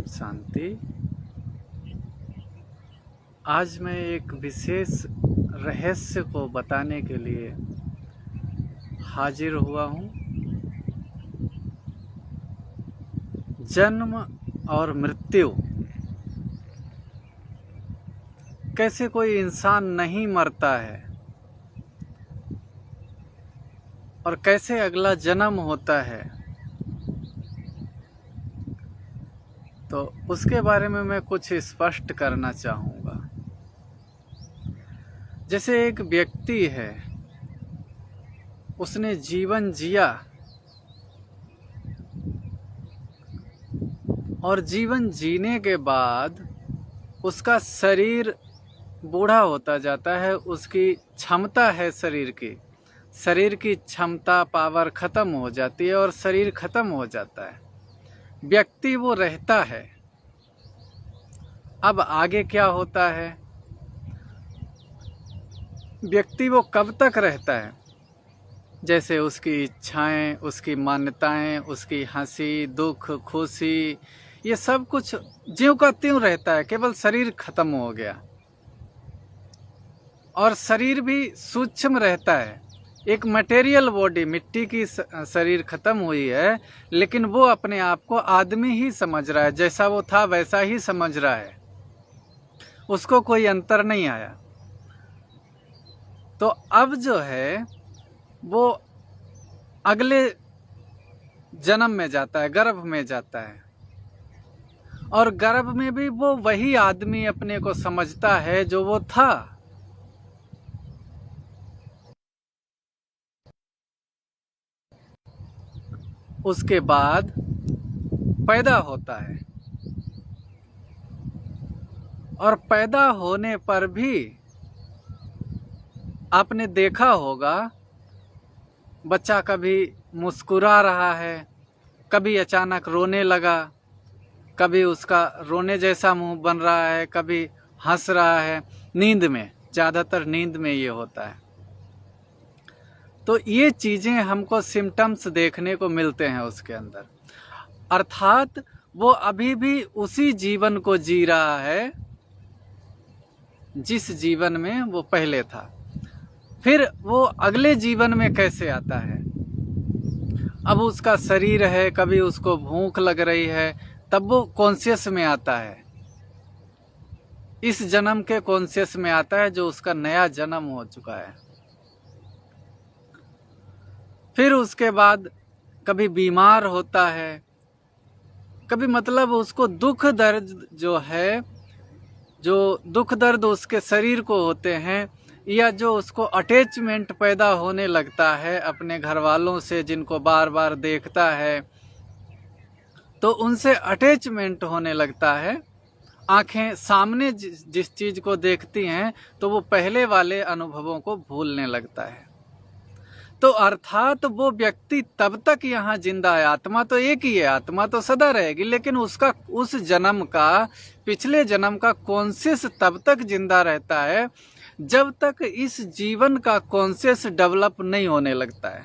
शांति। आज मैं एक विशेष रहस्य को बताने के लिए हाजिर हुआ हूँ। जन्म और मृत्यु। कैसे कोई इंसान नहीं मरता है और कैसे अगला जन्म होता है, तो उसके बारे में मैं कुछ स्पष्ट करना चाहूँगा। जैसे एक व्यक्ति है, उसने जीवन जिया और जीवन जीने के बाद उसका शरीर बूढ़ा होता जाता है। उसकी क्षमता है शरीर की क्षमता, पावर खत्म हो जाती है और शरीर खत्म हो जाता है। व्यक्ति वो रहता है। अब आगे क्या होता है? व्यक्ति वो कब तक रहता है? जैसे उसकी इच्छाएं, उसकी मान्यताएं, उसकी हंसी, दुख, खुशी, ये सब कुछ ज्यों का त्यों रहता है। केवल शरीर खत्म हो गया और शरीर भी सूक्ष्म रहता है। एक मटेरियल बॉडी, मिट्टी की शरीर खत्म हुई है, लेकिन वो अपने आप को आदमी ही समझ रहा है। जैसा वो था वैसा ही समझ रहा है, उसको कोई अंतर नहीं आया। तो अब जो है वो अगले जन्म में जाता है, गर्भ में जाता है, और गर्भ में भी वो वही आदमी अपने को समझता है जो वो था। उसके बाद पैदा होता है और पैदा होने पर भी आपने देखा होगा, बच्चा कभी मुस्कुरा रहा है, कभी अचानक रोने लगा, कभी उसका रोने जैसा मुंह बन रहा है, कभी हंस रहा है। नींद में, ज़्यादातर नींद में ये होता है। तो ये चीज़ें हमको सिम्टम्स देखने को मिलते हैं उसके अंदर। अर्थात वो अभी भी उसी जीवन को जी रहा है जिस जीवन में वो पहले था। फिर वो अगले जीवन में कैसे आता है? अब उसका शरीर है, कभी उसको भूख लग रही है, तब वो कॉन्शियस में आता है। इस जन्म के कॉन्शियस में आता है जो उसका नया जन्म हो चुका है। फिर उसके बाद कभी बीमार होता है, कभी मतलब उसको दुख दर्द जो है, जो दुख दर्द उसके शरीर को होते हैं, या जो उसको अटैचमेंट पैदा होने लगता है अपने घर वालों से जिनको बार बार देखता है, तो उनसे अटैचमेंट होने लगता है। आंखें सामने जिस चीज को देखती हैं तो वो पहले वाले अनुभवों को भूलने लगता है। तो अर्थात वो व्यक्ति तब तक यहाँ जिंदा है। आत्मा तो एक ही है, आत्मा तो सदा रहेगी, लेकिन उसका उस जन्म का, पिछले जन्म का कॉन्शियस तब तक जिंदा रहता है जब तक इस जीवन का कॉन्शियस डेवलप नहीं होने लगता है।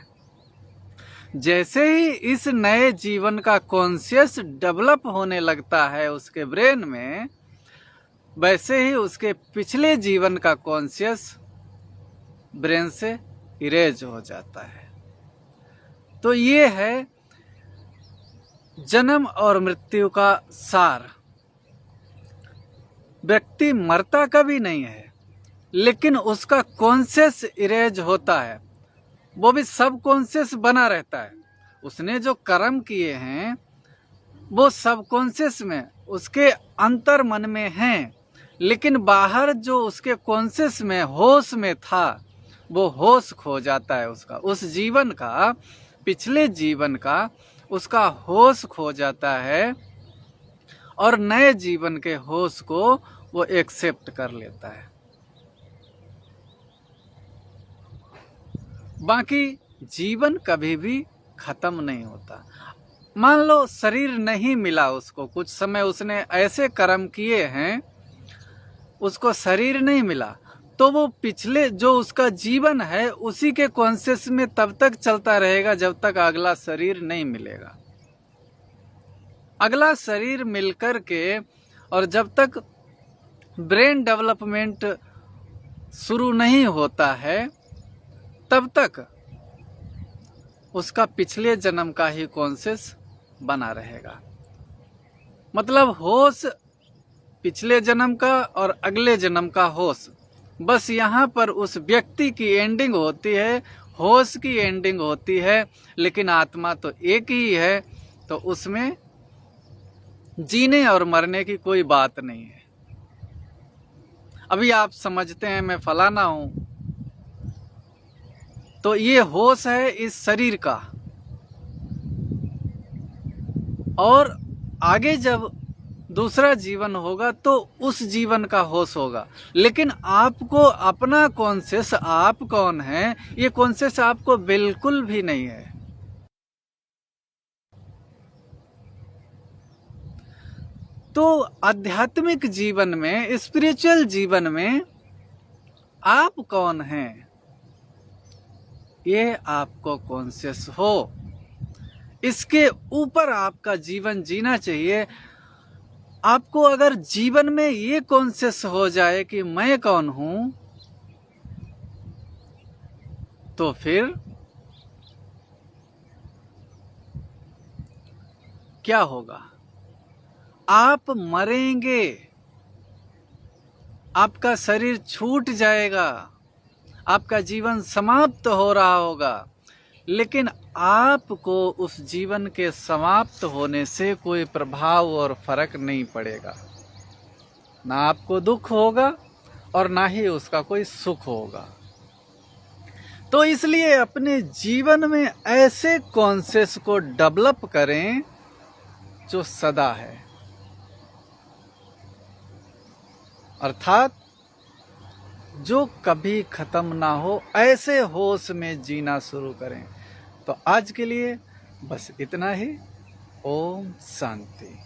जैसे ही इस नए जीवन का कॉन्शियस डेवलप होने लगता है उसके ब्रेन में, वैसे ही उसके पिछले जीवन का कॉन्शियस ब्रेन से इरेज हो जाता है। तो ये है जन्म और मृत्यु का सार। व्यक्ति मरता कभी नहीं है, लेकिन उसका कॉन्शियस इरेज होता है। वो भी सब कॉन्शियस बना रहता है। उसने जो कर्म किए हैं वो सब कॉन्शियस में, उसके अंतर मन में हैं, लेकिन बाहर जो उसके कॉन्शियस में, होश में था, वो होश खो जाता है उसका, उस जीवन का, पिछले जीवन का उसका होश खो जाता है और नए जीवन के होश को वो एक्सेप्ट कर लेता है। बाकी जीवन कभी भी खत्म नहीं होता। मान लो शरीर नहीं मिला उसको, कुछ समय उसने ऐसे कर्म किए हैं, उसको शरीर नहीं मिला, तो वो पिछले जो उसका जीवन है उसी के कॉन्शियस में तब तक चलता रहेगा जब तक अगला शरीर नहीं मिलेगा। अगला शरीर मिलकर के, और जब तक ब्रेन डेवलपमेंट शुरू नहीं होता है तब तक उसका पिछले जन्म का ही कॉन्शियस बना रहेगा। मतलब होश पिछले जन्म का और अगले जन्म का होश, बस यहाँ पर उस व्यक्ति की एंडिंग होती है, होश की एंडिंग होती है, लेकिन आत्मा तो एक ही है। तो उसमें जीने और मरने की कोई बात नहीं है। अभी आप समझते हैं मैं फलाना हूं, तो ये होश है इस शरीर का, और आगे जब दूसरा जीवन होगा तो उस जीवन का होश होगा। लेकिन आपको अपना कॉन्शियस, आप कौन है, ये कॉन्शियस आपको बिल्कुल भी नहीं है। तो आध्यात्मिक जीवन में, स्पिरिचुअल जीवन में आप कौन हैं, ये आपको कॉन्शियस हो। इसके ऊपर आपका जीवन जीना चाहिए। आपको अगर जीवन में ये कॉन्शियस हो जाए कि मैं कौन हूं, तो फिर क्या होगा? आप मरेंगे, आपका शरीर छूट जाएगा, आपका जीवन समाप्त हो रहा होगा, लेकिन आपको उस जीवन के समाप्त होने से कोई प्रभाव और फर्क नहीं पड़ेगा। ना आपको दुख होगा और ना ही उसका कोई सुख होगा। तो इसलिए अपने जीवन में ऐसे कॉन्शियस को डेवलप करें जो सदा है, अर्थात जो कभी खत्म ना हो, ऐसे होश में जीना शुरू करें। तो आज के लिए बस इतना ही। ओम शांति।